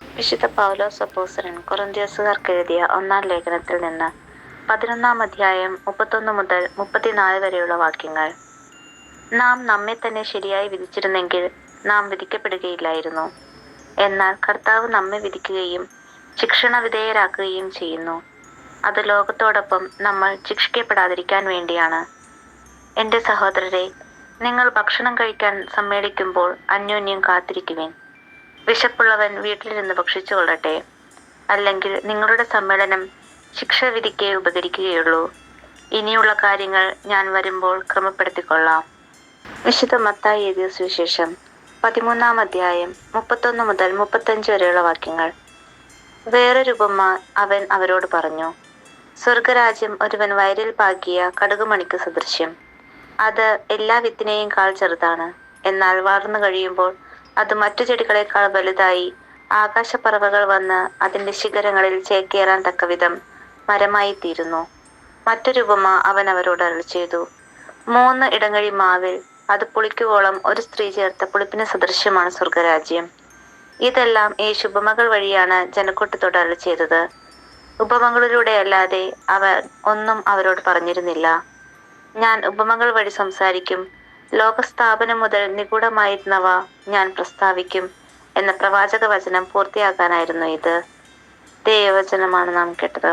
വിശുദ്ധ പൗലോസ് അപ്പോസ്തലൻ കൊറിന്ത്യസുകാർക്ക് എഴുതിയ ഒന്നാം ലേഖനത്തിൽ നിന്ന് 11-ാം അധ്യായം 31 മുതൽ 34 വരെയുള്ള വാക്യങ്ങൾ. നാം നമ്മെ തന്നെ ശരിയായി വിധിച്ചിരുന്നെങ്കിൽ നാം വിധിക്കപ്പെടുകയില്ലായിരുന്നു. എന്നാൽ കർത്താവ് നമ്മെ വിധിക്കുകയും ശിക്ഷണ വിധേയരാക്കുകയും ചെയ്യുന്നു. അത് ലോകത്തോടൊപ്പം നമ്മൾ ശിക്ഷിക്കപ്പെടാതിരിക്കാൻ വേണ്ടിയാണ്. എൻ്റെ സഹോദരരെ, നിങ്ങൾ ഭക്ഷണം കഴിക്കാൻ സമ്മേളിക്കുമ്പോൾ അന്യോന്യം കാത്തിരിക്കുവിൻ. വിശപ്പുള്ളവൻ വീട്ടിലിരുന്ന് ഭക്ഷിച്ചു കൊള്ളട്ടെ. അല്ലെങ്കിൽ നിങ്ങളുടെ സമ്മേളനം ശിക്ഷാവിധിക്ക് ഉപകരിക്കുകയുള്ളൂ. ഇനിയുള്ള കാര്യങ്ങൾ ഞാൻ വരുമ്പോൾ ക്രമപ്പെടുത്തിക്കൊള്ളാം. വിശുദ്ധ മത്തായി എഴുതിയ സുവിശേഷം 13-ാം അധ്യായം 31 മുതൽ 35 വരെയുള്ള വാക്യങ്ങൾ. വേറൊരു ഉപമ അവൻ അവരോട് പറഞ്ഞു. സ്വർഗരാജ്യം ഒരുവൻ വയലിൽ പാകിയ കടുകുമണിക്ക് സദൃശ്യം. അത് എല്ലാ വിത്തിനെയും കാൾ ചെറുതാണ്. എന്നാൽ വളർന്നു കഴിയുമ്പോൾ അത് മറ്റു ചെടികളെക്കാൾ വലുതായി ആകാശപ്പറവകൾ വന്ന് അതിൻ്റെ ശിഖരങ്ങളിൽ ചേക്കേറാൻ തക്കവിധം മരമായി തീരുന്നു. മറ്റൊരു ഉപമ അവൻ അവരോട് അരുളിച്ചെയ്തു. 3 ഇടങ്ങഴി മാവിൽ അത് പുളിക്കുവോളം ഒരു സ്ത്രീ ചേർത്ത പുളിപ്പിന് സദൃശ്യമാണ് സ്വർഗരാജ്യം. ഇതെല്ലാം യേശു ഉപമകൾ വഴിയാണ് ജനക്കൂട്ടത്തോട് അരുളിച്ചെയ്തത്. ഉപമകളിലൂടെ അല്ലാതെ അവൻ ഒന്നും അവരോട് പറഞ്ഞിരുന്നില്ല. ഞാൻ ഉപമകൾ വഴി സംസാരിക്കും, ലോകസ്ഥാപനം മുതൽ നിഗൂഢമായിരുന്നവ ഞാൻ പ്രസ്താവിക്കും എന്ന പ്രവാചക വചനം പൂർത്തിയാക്കാനായിരുന്നു ഇത്. ദൈവവചനമാണ് നാം കേട്ടത്.